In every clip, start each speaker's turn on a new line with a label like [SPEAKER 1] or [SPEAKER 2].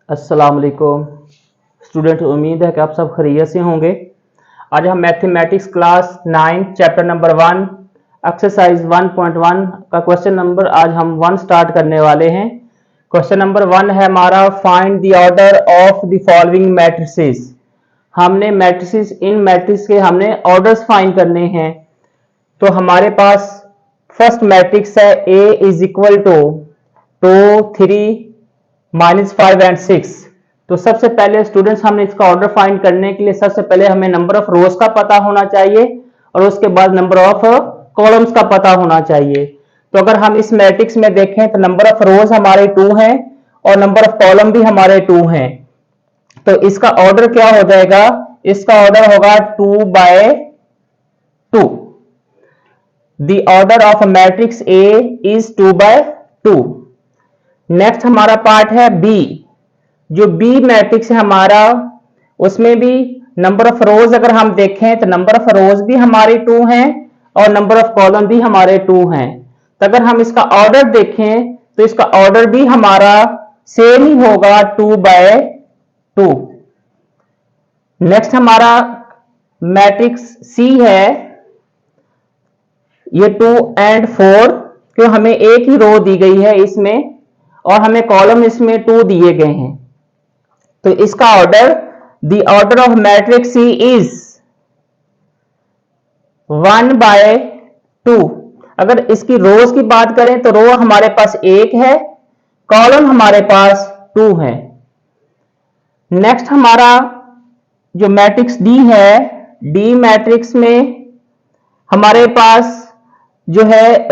[SPEAKER 1] अस्सलाम वालेकुम स्टूडेंट, उम्मीद है कि आप सब खैरियत से होंगे। आज हम mathematics class 9 chapter number 1 exercise 1.1 का क्वेश्चन नंबर आज हम 1 स्टार्ट करने वाले हैं। क्वेश्चन नंबर 1 है हमारा, find the order of the following matrices. हमने मैट्रिसेस, इन मैट्रिक्स के हमने ऑर्डर्स फाइंड करने हैं। तो हमारे पास फर्स्ट मैट्रिक्स है A is equal to 2 3 -5 and 6। तो सबसे पहले स्टूडेंट्स, हमने इसका ऑर्डर फाइंड करने के लिए सबसे पहले हमें नंबर ऑफ रोज का पता होना चाहिए और उसके बाद नंबर ऑफ कॉलम्स का पता होना चाहिए। तो अगर हम इस मैट्रिक्स में देखें तो नंबर ऑफ रोज हमारे 2 हैं और नंबर ऑफ कॉलम भी हमारे 2 हैं। तो इसका ऑर्डर क्या हो जाएगा? इसका ऑर्डर होगा 2/2। The order of matrix A is 2/2। Next हमारा पार्ट है बी। जो बी मैट्रिक्स है हमारा, उसमें भी नंबर ऑफ रोज अगर हम देखें तो नंबर ऑफ रोज भी हमारे 2 हैं और नंबर ऑफ कॉलम भी हमारे 2 हैं। तो अगर हम इसका ऑर्डर देखें तो इसका ऑर्डर भी हमारा सेम ही होगा 2/2। नेक्स्ट हमारा मैट्रिक्स सी है, ये 2 और 4, क्यों हमें एक ही रो दी गई है इसमें और हमें कॉलम इसमें 2 दिए गए हैं। तो इसका order, the order of matrix C is 1/2। अगर इसकी रोज की बात करें तो रो हमारे पास 1 है, कॉलम हमारे पास 2 है। नेक्स्ट हमारा जो मैट्रिक्स डी है, डी मैट्रिक्स में हमारे पास जो है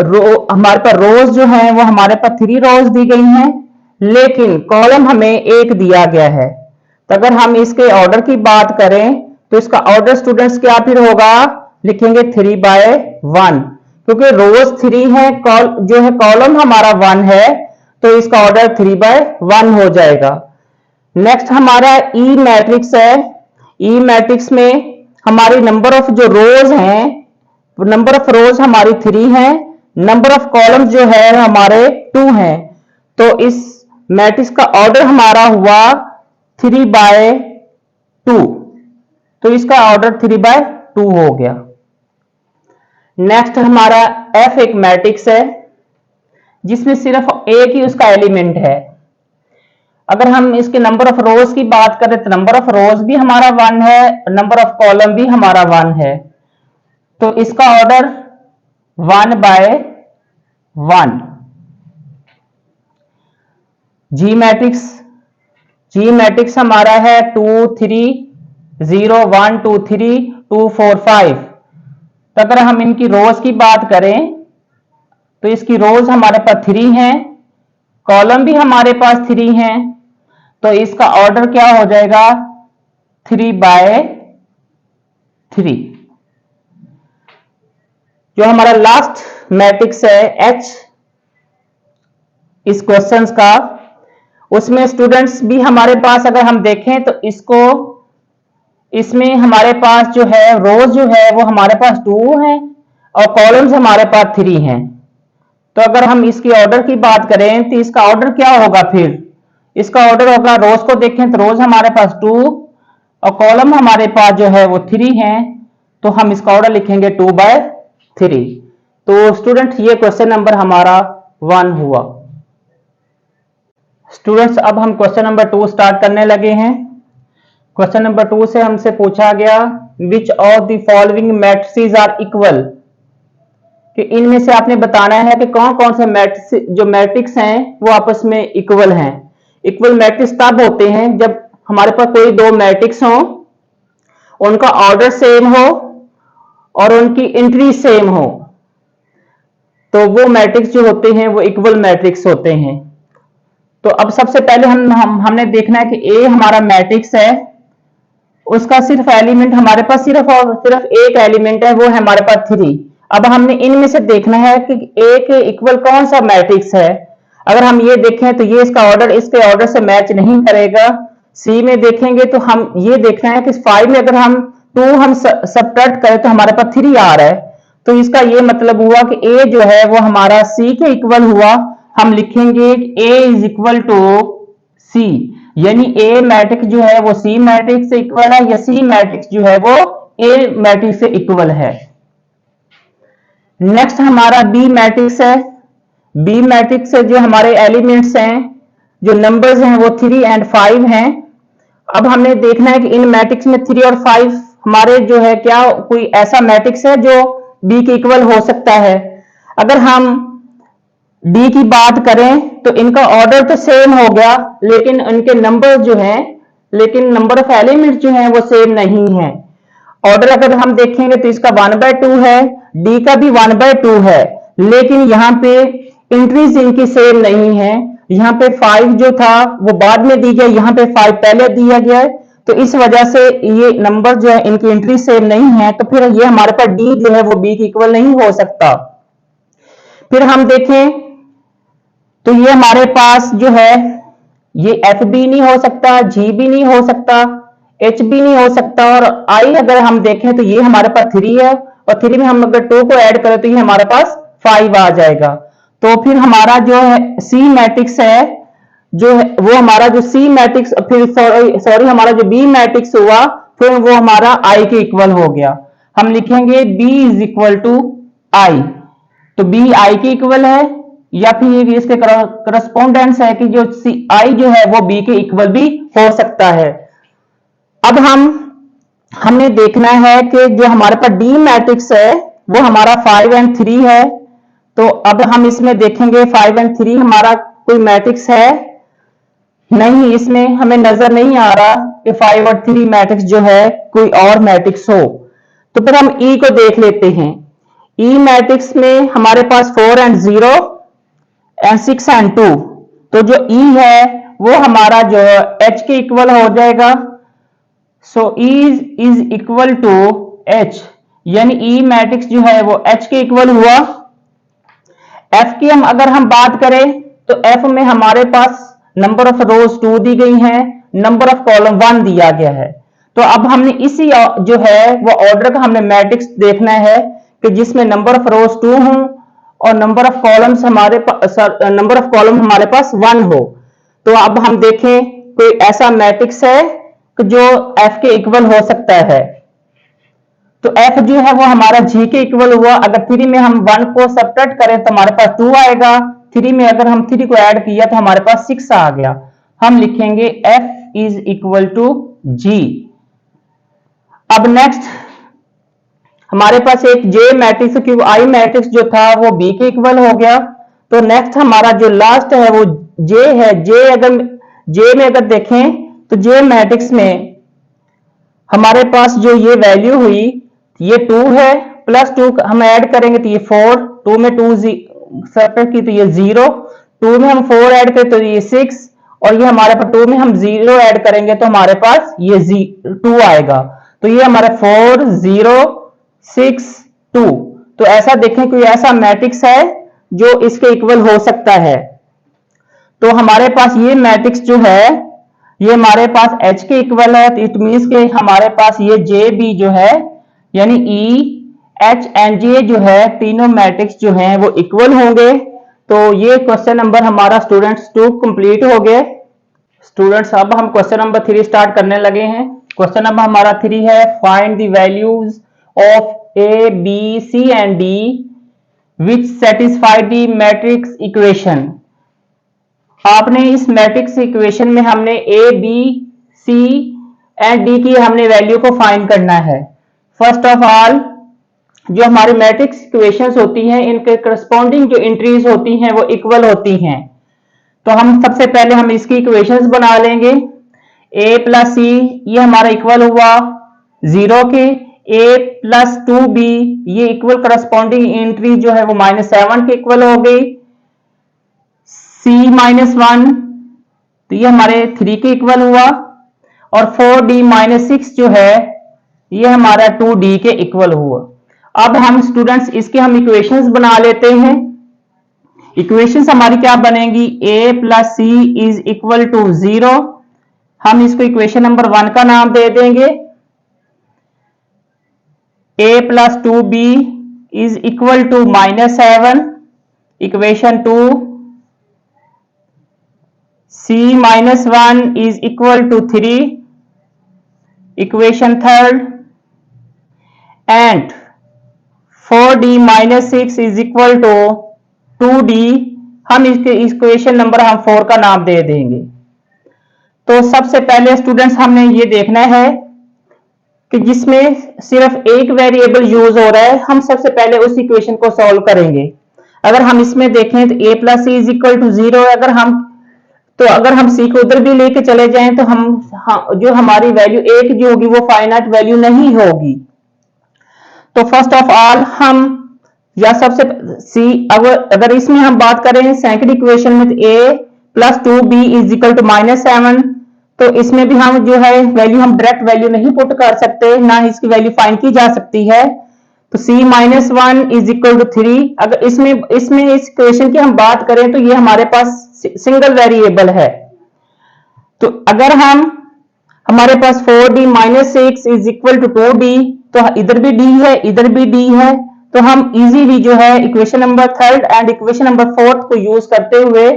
[SPEAKER 1] हमारे पास रोज जो है वो हमारे पास 3 रोज दी गई हैं, लेकिन कॉलम हमें 1 दिया गया है। तो अगर हम इसके ऑर्डर की बात करें तो इसका ऑर्डर स्टूडेंट्स क्या फिर होगा? लिखेंगे 3/1, क्योंकि रोज 3 है, जो है कॉलम हमारा 1 है, तो इसका ऑर्डर 3/1 हो जाएगा। नेक्स्ट हमारा ई मैट्रिक्स है। ई मैट्रिक्स में हमारी नंबर ऑफ जो रोज हैं, नंबर ऑफ रोज हमारी 3 है, नंबर ऑफ कॉलम जो है हमारे 2 हैं। तो इस मैट्रिक्स का ऑर्डर हमारा हुआ 3/2। तो इसका ऑर्डर 3/2 हो गया। नेक्स्ट हमारा एफ एक मैट्रिक्स है जिसमें सिर्फ एक ही उसका एलिमेंट है। अगर हम इसके नंबर ऑफ रोज की बात करें तो नंबर ऑफ रोज भी हमारा 1 है, नंबर ऑफ कॉलम भी हमारा 1 है। तो इसका ऑर्डर 1/1। जी मैट्रिक्स, जी मैट्रिक्स हमारा है 2 3 0 1 2 3 2 4 5। तो अगर हम इनकी रोज की बात करें तो इसकी रोज हमारे पास 3 हैं, कॉलम भी हमारे पास 3 हैं। तो इसका ऑर्डर क्या हो जाएगा? 3/3। जो हमारा लास्ट मैट्रिक्स है एच इस क्वेश्चंस का, उसमें स्टूडेंट्स भी हमारे पास अगर हम देखें तो इसमें हमारे पास जो है रोज जो है वो हमारे पास 2 हैं और कॉलम्स हमारे पास 3 हैं। तो अगर हम इसकी ऑर्डर की बात करें तो इसका ऑर्डर क्या होगा? फिर इसका ऑर्डर होगा, रोज को देखें तो रोज हमारे पास 2 और कॉलम हमारे पास जो है वो 3 हैं। तो हम इसका ऑर्डर लिखेंगे 2/3। तो स्टूडेंट ये क्वेश्चन नंबर हमारा 1 हुआ। स्टूडेंट्स, अब हम क्वेश्चन नंबर 2 स्टार्ट करने लगे हैं। क्वेश्चन नंबर 2 से हमसे पूछा गया, which of the following matrices are equal. कि इनमें से आपने बताना है कि कौन कौन से जो मैट्रिक्स हैं वो आपस में इक्वल हैं। इक्वल मैट्रिक्स तब होते हैं जब हमारे पास कोई 2 मैट्रिक्स हो, उनका ऑर्डर सेम हो और उनकी एंट्री सेम हो, तो वो मैट्रिक्स जो होते हैं वो इक्वल मैट्रिक्स होते हैं। तो अब सबसे पहले हमने देखना है कि ए हमारा मैट्रिक्स है, उसका सिर्फ एलिमेंट हमारे पास सिर्फ और सिर्फ एक एलिमेंट है, वो है हमारे पास 3। अब हमने इनमें से देखना है कि ए के इक्वल कौन सा मैट्रिक्स है। अगर हम ये देखें तो ये इसका ऑर्डर इसके ऑर्डर से मैच नहीं करेगा। सी में देखेंगे तो हम ये देखना है कि 5 में अगर हम 2 हम सबट्रैक्ट करें तो हमारे पास 3 आ रहा है। तो इसका ये मतलब हुआ कि ए जो है वो हमारा सी के इक्वल हुआ। हम लिखेंगे ए इज इक्वल टू सी। यानी ए मैट्रिक्स जो है वो सी मैट्रिक्स से इक्वल है या सी मैट्रिक्स जो है वो ए मैट्रिक्स से इक्वल है। नेक्स्ट हमारा बी मैट्रिक्स है। बी मैट्रिक्स से जो हमारे एलिमेंट्स हैं, जो नंबर्स हैं वो 3 और 5 हैं। अब हमने देखना है कि इन मैट्रिक्स में 3 और 5 हमारे जो है क्या कोई ऐसा मैट्रिक्स है जो बी के इक्वल हो सकता है। अगर हम डी की बात करें तो इनका ऑर्डर तो सेम हो गया, लेकिन इनके नंबर जो हैं, लेकिन नंबर ऑफ एलिमेंट्स जो हैं वो सेम नहीं है। ऑर्डर अगर हम देखेंगे तो इसका 1/2 है, डी का भी 1/2 है, लेकिन यहाँ पे एंट्रीज इनकी सेम नहीं है। यहाँ पे 5 जो था वो बाद में दी गया, यहाँ पे 5 पहले दिया गया है, तो इस वजह से ये नंबर जो है इनकी एंट्री सेम नहीं है, तो फिर ये हमारे पास डी जो है वो बी के इक्वल नहीं हो सकता। फिर हम देखें तो ये हमारे पास जो है ये एफ भी नहीं हो सकता, जी भी नहीं हो सकता, एच भी नहीं हो सकता, और आई अगर हम देखें तो ये हमारे पास 3 है, और 3 में हम अगर 2 को ऐड करें तो ये हमारे पास 5 आ जाएगा। तो फिर हमारा जो है सी मैट्रिक्स है, जो है वो हमारा जो सी मैट्रिक्स, फिर सॉरी हमारा जो बी मैट्रिक्स हुआ फिर वो हमारा आई के इक्वल हो गया। हम लिखेंगे बी इज इक्वल टू आई। तो बी आई के इक्वल है, या फिर इसके करस्पॉन्डेंस है कि जो सी आई जो है वो बी के इक्वल भी हो सकता है। अब हमने देखना है कि जो हमारे पास डी मैट्रिक्स है वो हमारा 5 और 3 है। तो अब हम इसमें देखेंगे 5 और 3 हमारा कोई मैट्रिक्स है नहीं, इसमें हमें नजर नहीं आ रहा कि 5 और 3 मैट्रिक्स जो है कोई और मैट्रिक्स हो। तो फिर हम ई को देख लेते हैं। ई मैट्रिक्स में हमारे पास 4 और 0 और 6 और 2, तो जो ई है वो हमारा जो एच के इक्वल हो जाएगा। So E is equal to H, यानी ई मैट्रिक्स जो है वो एच के इक्वल हुआ। एफ की अगर हम बात करें तो एफ में हमारे पास नंबर ऑफ रोज 2 दी गई हैं, नंबर ऑफ कॉलम 1 दिया गया है। तो अब हमने इसी जो है वो ऑर्डर का हमने मैट्रिक्स देखना है कि जिसमें नंबर ऑफ रोज 2 हो और नंबर ऑफ कॉलम्स हमारे पास नंबर ऑफ कॉलम हमारे पास 1 हो। तो अब हम देखें कोई ऐसा मैट्रिक्स है कि जो एफ के इक्वल हो सकता है। तो एफ जो है वो हमारा जी के इक्वल हुआ। अगर 3 में हम 1 को सब्ट्रैक्ट करें तो हमारे पास 2 आएगा, 3 में अगर हम 3 को ऐड किया तो हमारे पास 6 आ गया। हम लिखेंगे एफ इज इक्वल टू जी। अब नेक्स्ट हमारे पास एक जे मैट्रिक्स, क्योंकि आई मैट्रिक्स जो था वो बी के इक्वल हो गया। तो नेक्स्ट हमारा जो लास्ट है वो जे है। जे में अगर देखें तो जे मैट्रिक्स में हमारे पास जो ये वैल्यू हुई ये 2 है, प्लस 2 हम ऐड करेंगे तो ये 4, 2 में 2 सब्ट्रैक्ट की तो ये 0, 2 में हम 4 ऐड करें तो ये 6, और ये हमारे पास 2 में हम 0 ऐड करेंगे तो हमारे पास ये 2 आएगा। तो ये हमारा 4 0 6 2। तो ऐसा देखें कोई ऐसा मैट्रिक्स है जो इसके इक्वल हो सकता है। तो हमारे पास ये मैट्रिक्स जो है ये हमारे पास H के इक्वल है, तो इट मीन्स के हमारे पास ये जे बी जो है यानी E H एंड J जो है तीनों मैट्रिक्स जो हैं वो इक्वल होंगे। तो ये क्वेश्चन नंबर हमारा स्टूडेंट्स 2 कंप्लीट हो गए। स्टूडेंट्स अब हम क्वेश्चन नंबर 3 स्टार्ट करने लगे हैं। क्वेश्चन नंबर हमारा 3 है find the values of a b c and d which satisfy the matrix equation. आपने इस मैट्रिक्स इक्वेशन में हमने a b c and d की हमने वैल्यू को फाइंड करना है। फर्स्ट ऑफ ऑल जो हमारी मैट्रिक्स इक्वेशंस होती हैं इनके करस्पॉन्डिंग जो एंट्रीज होती हैं वो इक्वल होती हैं। तो हम सबसे पहले हम इसकी इक्वेशंस बना लेंगे। a प्लस सी ये हमारा इक्वल हुआ 0 के, a प्लस 2b ये इक्वल करस्पॉन्डिंग एंट्री जो है वो -7 के इक्वल हो गई। c -1 तो ये हमारे 3 के इक्वल हुआ, और 4d-6 जो है ये हमारा 2d के इक्वल हुआ। अब हम स्टूडेंट्स इसके हम इक्वेशंस बना लेते हैं। इक्वेशंस हमारी क्या बनेगी, a plus c is equal to 0। हम इसको इक्वेशन नंबर 1 का नाम दे देंगे। a plus 2b is equal to -7। Equation 2 c minus 1 is equal to 3, equation third, and 4d minus 6 is equal to 2d, हम इसके इक्वेशन नंबर हम 4 का नाम दे देंगे। तो सबसे पहले स्टूडेंट्स हमने ये देखना है कि जिसमें सिर्फ एक वेरिएबल यूज हो रहा है, हम सबसे पहले उस इक्वेशन को सॉल्व करेंगे। अगर हम इसमें देखें तो a plus c is equal to 0, अगर हम सी को उधर भी लेके चले जाएं तो जो हमारी वैल्यू एक जो होगी वो फाइनाइट वैल्यू नहीं होगी। तो फर्स्ट ऑफ ऑल हम सबसे सी, अगर इसमें हम बात करें सेकंड इक्वेशन में, तो a plus 2b is equal to -7, तो इसमें भी हम जो है वैल्यू हम डायरेक्ट वैल्यू नहीं पुट कर सकते, ना इसकी वैल्यू फाइंड की जा सकती है। तो c minus 1 is equal to 3। अगर इसमें इस इक्वेशन की हम बात करें तो ये हमारे पास सिंगल वेरिएबल है। तो अगर हमारे पास 4d minus 6 is equal to 2d, तो इधर भी d है इधर भी d है, तो हम इजीली जो है equation number third and equation number fourth को यूज करते हुए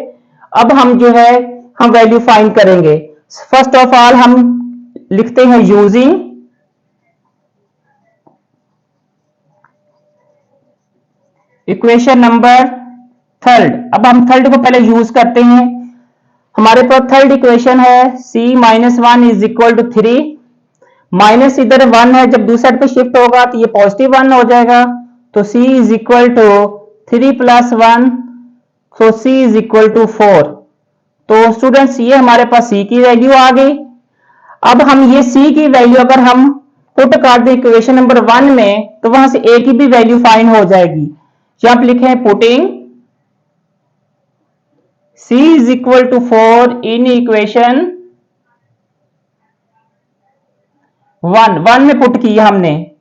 [SPEAKER 1] अब हम जो है हम वैल्यू फाइंड करेंगे। फर्स्ट ऑफ ऑल हम लिखते हैं यूजिंग इक्वेशन नंबर थर्ड। अब हम थर्ड को पहले यूज करते हैं। हमारे पास थर्ड इक्वेशन है c minus 1 is equal to 3, minus इधर 1 है, जब दूसरी साइड पे शिफ्ट होगा तो ये पॉजिटिव 1 हो जाएगा। तो c is equal to 3 plus 1, so c is equal to 4। तो स्टूडेंट्स ये हमारे पास c की वैल्यू आ गई। अब हम ये c की वैल्यू अगर हम पुट कर दें इक्वेशन नंबर 1 में, तो वहां से a की भी वैल्यू फाइंड हो जाएगी। यहां पर लिखें putting c is equal to 4 in equation 1 में पुट किया हमने।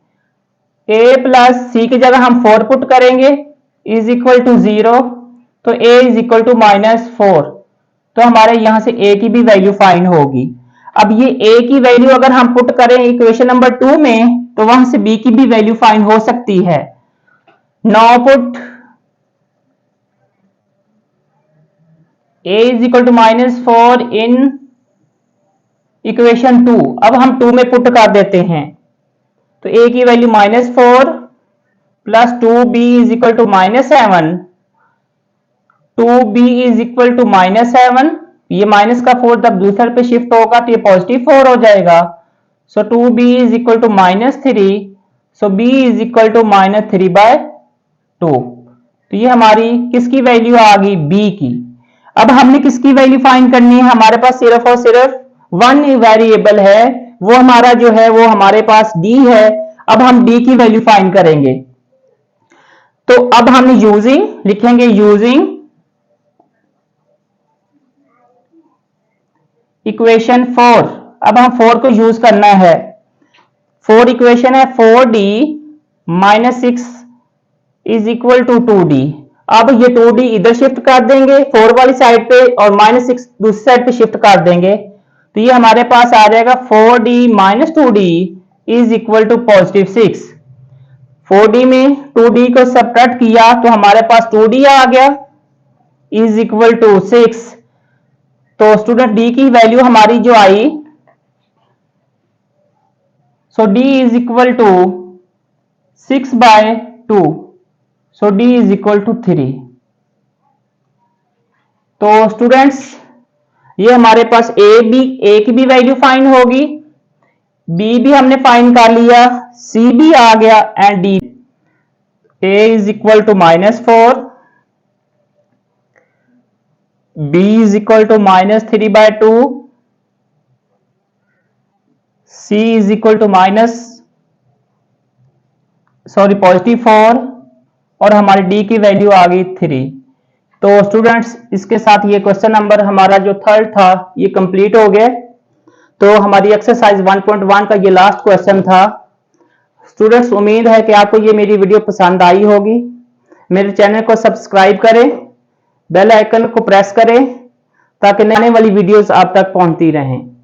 [SPEAKER 1] a प्लस सी की जगह हम 4 पुट करेंगे इज इक्वल टू 0, तो a इज इक्वल टू -4। तो हमारे यहां से a की भी वैल्यू फाइंड होगी। अब ये a की वैल्यू अगर हम पुट करें इक्वेशन नंबर 2 में, तो वहां से b की भी वैल्यू फाइंड हो सकती है। Now put a is equal to -4 in equation 2। अब हम 2 में पुट कर देते हैं, तो a की value -4 plus 2b is equal to -7, 2b is equal to -7, ये माइनस का 4 जब दूसरे पे शिफ्ट होगा तो ये पॉजिटिव 4 हो जाएगा। So 2b is equal to -3, so b is equal to -3/2। तो ये हमारी किसकी वैल्यू आ गई, b की। अब हमने किसकी वैल्यू फाइंड करनी है, हमारे पास सिर्फ और सिर्फ 1 वेरिएबल है, वो हमारा जो है वो हमारे पास d है। अब हम d की वैल्यू फाइंड करेंगे। तो अब हम यूजिंग लिखेंगे यूजिंग इक्वेशन 4। अब हम 4 को यूज करना है। 4 इक्वेशन है 4d minus 6 is equal to 2d। अब ये 2d इधर शिफ्ट कर देंगे 4 वाली साइड पे और -6 दूसरी साइड पे शिफ्ट कर देंगे, तो ये हमारे पास आ जाएगा 4d minus 2d is equal to +6। 4d में 2d को सब्ट्रैक्ट किया तो हमारे पास 2d आ गया इज इक्वल टू 6। तो स्टूडेंट d की वैल्यू हमारी जो आई, so d is equal to 6/2, so d is equal to 3। तो स्टूडेंट्स ये हमारे पास a की भी वैल्यू फाइंड होगी, b भी हमने फाइंड कर लिया, c भी आ गया and d। a is equal to -4, b is equal to -3/2, c is equal to +4 और हमारी d की वैल्यू आ गई 3। तो स्टूडेंट्स इसके साथ ये क्वेश्चन नंबर हमारा जो थर्ड था ये कंप्लीट हो गया। तो हमारी एक्सरसाइज 1.1 का ये लास्ट क्वेश्चन था। स्टूडेंट्स उम्मीद है कि आपको ये मेरी वीडियो पसंद आई होगी। मेरे चैनल को सब्सक्राइब करें, बेल आइकन को प्रेस करें ताकि आने वाली वीडियोस आप तक पहुंचती रहें।